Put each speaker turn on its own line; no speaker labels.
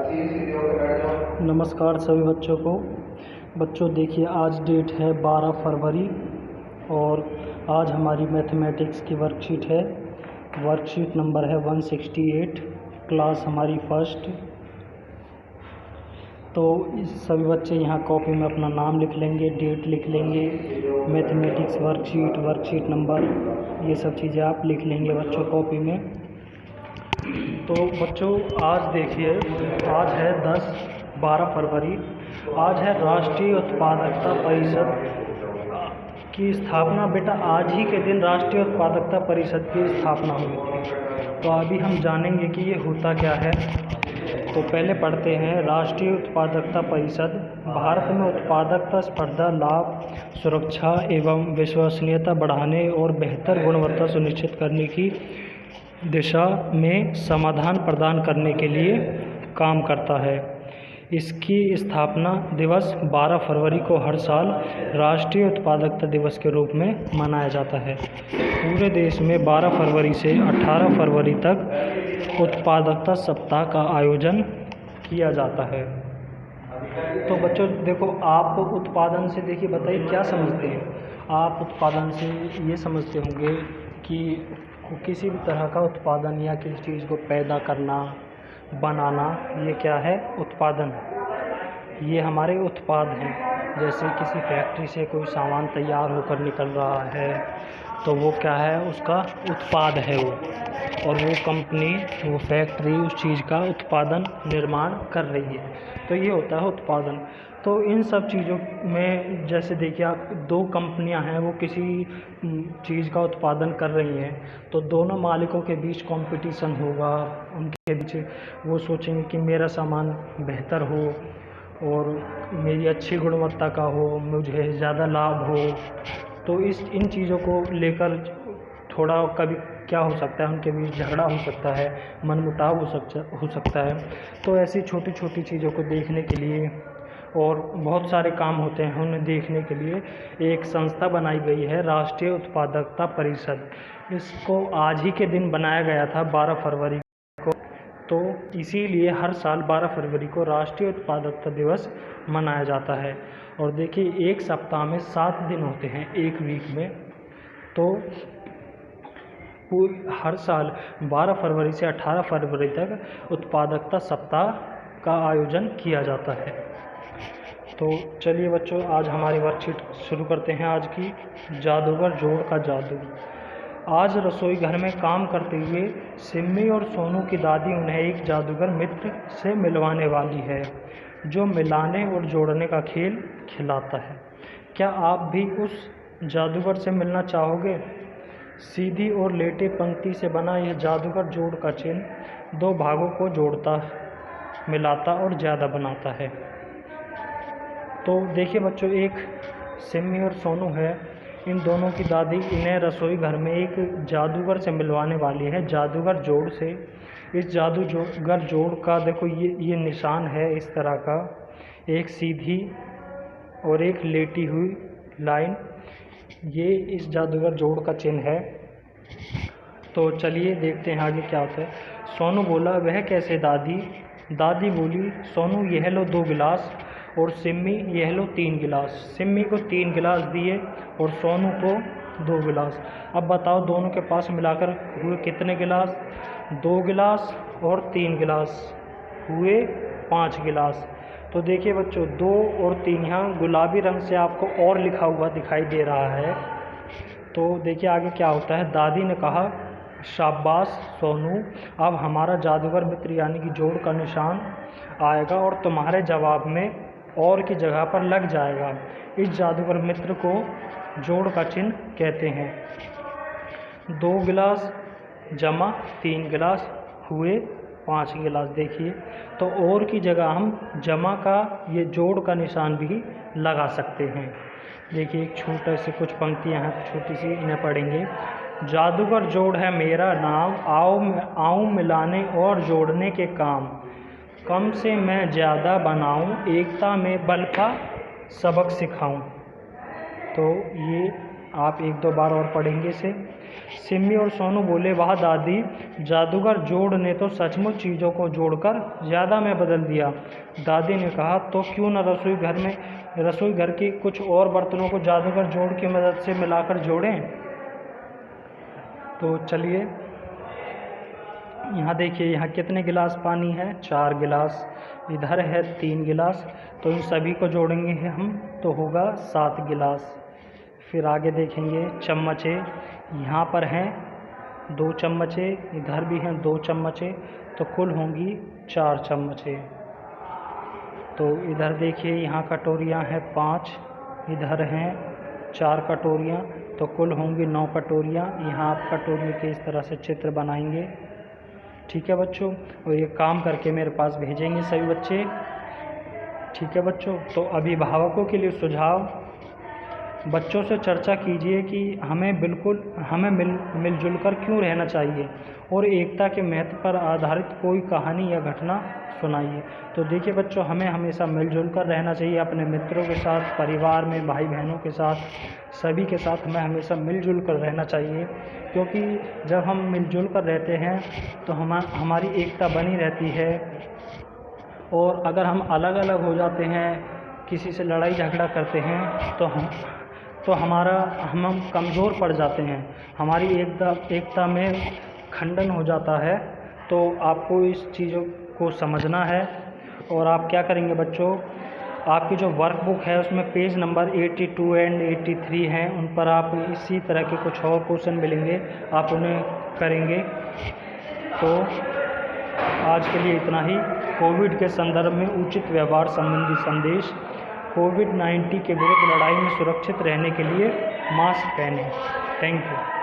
नमस्कार सभी बच्चों को। बच्चों देखिए, आज डेट है 12 फरवरी और आज हमारी मैथमेटिक्स की वर्कशीट है। वर्कशीट नंबर है 168, क्लास हमारी फर्स्ट। तो सभी बच्चे यहाँ कॉपी में अपना नाम लिख लेंगे, डेट लिख लेंगे, मैथमेटिक्स वर्कशीट नंबर, ये सब चीज़ें आप लिख लेंगे बच्चों कॉपी में। तो बच्चों आज देखिए, आज है 12 फरवरी। आज है राष्ट्रीय उत्पादकता परिषद की स्थापना। बेटा आज ही के दिन राष्ट्रीय उत्पादकता परिषद की स्थापना हुई थी। तो अभी हम जानेंगे कि ये होता क्या है। तो पहले पढ़ते हैं, राष्ट्रीय उत्पादकता परिषद भारत में उत्पादकता, स्पर्धा, लाभ, सुरक्षा एवं विश्वसनीयता बढ़ाने और बेहतर गुणवत्ता सुनिश्चित करने की दिशा में समाधान प्रदान करने के लिए काम करता है। इसकी स्थापना दिवस 12 फरवरी को हर साल राष्ट्रीय उत्पादकता दिवस के रूप में मनाया जाता है। पूरे देश में 12 फरवरी से 18 फरवरी तक उत्पादकता सप्ताह का आयोजन किया जाता है। तो बच्चों देखो, आप उत्पादन से देखिए बताइए क्या समझते हैं। आप उत्पादन से ये समझते होंगे कि किसी भी तरह का उत्पादन या किसी चीज़ को पैदा करना, बनाना, ये क्या है? उत्पादन। ये हमारे उत्पाद हैं। जैसे किसी फैक्ट्री से कोई सामान तैयार होकर निकल रहा है तो वो क्या है? उसका उत्पाद है वो, और वो कंपनी, वो फैक्ट्री उस चीज़ का उत्पादन, निर्माण कर रही है। तो ये होता है उत्पादन। तो इन सब चीज़ों में जैसे देखिए, आप दो कंपनियां हैं, वो किसी चीज़ का उत्पादन कर रही हैं, तो दोनों मालिकों के बीच कंपटीशन होगा। उनके बीच वो सोचेंगे कि मेरा सामान बेहतर हो और मेरी अच्छी गुणवत्ता का हो, मुझे ज़्यादा लाभ हो। तो इन चीज़ों को लेकर थोड़ा कभी क्या हो सकता है, उनके बीच झगड़ा हो सकता है, मनमुटाव हो सकता है। तो ऐसी छोटी छोटी चीज़ों को देखने के लिए और बहुत सारे काम होते हैं, उन्हें देखने के लिए एक संस्था बनाई गई है, राष्ट्रीय उत्पादकता परिषद। इसको आज ही के दिन बनाया गया था, 12 फरवरी को। तो इसीलिए हर साल 12 फरवरी को राष्ट्रीय उत्पादकता दिवस मनाया जाता है। और देखिए, एक सप्ताह में 7 दिन होते हैं, एक वीक में। तो हर साल 12 फरवरी से 18 फरवरी तक उत्पादकता सप्ताह का आयोजन किया जाता है। तो चलिए बच्चों, आज हमारी वर्कशीट शुरू करते हैं। आज की जादूगर जोड़ का जादू। आज रसोई घर में काम करते हुए सिम्मी और सोनू की दादी उन्हें एक जादूगर मित्र से मिलवाने वाली है, जो मिलाने और जोड़ने का खेल खिलाता है। क्या आप भी उस जादूगर से मिलना चाहोगे? सीधी और लेटे पंक्ति से बना यह जादूगर जोड़ का चिन्ह दो भागों को जोड़ता, मिलाता और ज़्यादा बनाता है। तो देखिए बच्चों, एक सिम्मी और सोनू है, इन दोनों की दादी इन्हें रसोई घर में एक जादूगर से मिलवाने वाली है, जादूगर जोड़ से। इस जादूगर जोड़ का देखो, ये निशान है इस तरह का, एक सीधी और एक लेटी हुई लाइन, ये इस जादूगर जोड़ का चिन्ह है। तो चलिए देखते हैं आगे क्या होता है। सोनू बोला, वह कैसे दादी? दादी बोली, सोनू यह लो 2 गिलास और सिम्मी यह लो 3 गिलास। सिम्मी को 3 गिलास दिए और सोनू को 2 गिलास। अब बताओ, दोनों के पास मिलाकर हुए कितने गिलास? 2 गिलास और 3 गिलास हुए 5 गिलास। तो देखिए बच्चों, 2 और 3 यहाँ गुलाबी रंग से आपको और लिखा हुआ दिखाई दे रहा है। तो देखिए आगे क्या होता है। दादी ने कहा, शाबाश सोनू, अब हमारा जादूगर मित्र यानी कि जोड़ का निशान आएगा और तुम्हारे जवाब में और की जगह पर लग जाएगा। इस जादूगर मित्र को जोड़ का चिन्ह कहते हैं। 2 गिलास जमा 3 गिलास हुए 5 गिलास। देखिए, तो और की जगह हम जमा का, ये जोड़ का निशान भी लगा सकते हैं। देखिए, एक छोटे से कुछ पंक्तियाँ हैं, छोटी सी, इन्हें पढ़ेंगे। जादूगर जोड़ है मेरा नाम, आऊँ मिलाने और जोड़ने के काम, कम से मैं ज़्यादा बनाऊँ, एकता में बल का सबक सिखाऊँ। तो ये आप 1-2 बार और पढ़ेंगे इसे। सिम्मी और सोनू बोले, वाह दादी, जादूगर जोड़ ने तो सचमुच चीज़ों को जोड़कर ज़्यादा में बदल दिया। दादी ने कहा, तो क्यों न रसोई घर की कुछ और बर्तनों को जादूगर जोड़ की मदद से मिलाकर जोड़ें। तो चलिए, यहाँ देखिए, यहाँ कितने गिलास पानी है? 4 गिलास। इधर है 3 गिलास, तो इन सभी को जोड़ेंगे हम तो होगा 7 गिलास। फिर आगे देखेंगे चम्मचे, यहाँ पर हैं 2 चम्मचे, इधर भी हैं 2 चम्मचे, तो कुल होंगी 4 चम्मचे। तो इधर देखिए, यहाँ कटोरियाँ हैं 5, इधर हैं 4 कटोरियाँ, तो कुल होंगी 9 कटोरियाँ। यहाँ आप कटोरी के इस तरह से चित्र बनाएंगे, ठीक है बच्चों, और ये काम करके मेरे पास भेजेंगे सभी बच्चे, ठीक है बच्चों। तो अभिभावकों के लिए सुझाव, बच्चों से चर्चा कीजिए कि हमें मिलजुल कर क्यों रहना चाहिए, और एकता के महत्व पर आधारित कोई कहानी या घटना सुनाइए। तो देखिए बच्चों, हमें हमेशा मिलजुल कर रहना चाहिए, अपने मित्रों के साथ, परिवार में भाई बहनों के साथ, सभी के साथ हमें हमेशा मिलजुल कर रहना चाहिए, क्योंकि जब हम मिलजुल कर रहते हैं तो हमारी एकता बनी रहती है। और अगर हम अलग अलग हो जाते हैं, किसी से लड़ाई झगड़ा करते हैं, तो हम कमज़ोर पड़ जाते हैं, हमारी एकता में खंडन हो जाता है। तो आपको इस चीज़ों को समझना है। और आप क्या करेंगे बच्चों, आपकी जो वर्कबुक है उसमें पेज नंबर 82 एंड 83 हैं, उन पर आप इसी तरह के कुछ और क्वेश्चन मिलेंगे, आप उन्हें करेंगे। तो आज के लिए इतना ही। कोविड के संदर्भ में उचित व्यवहार संबंधी संदेश, कोविड-19 के विरुद्ध लड़ाई में सुरक्षित रहने के लिए मास्क पहनें। Thank you.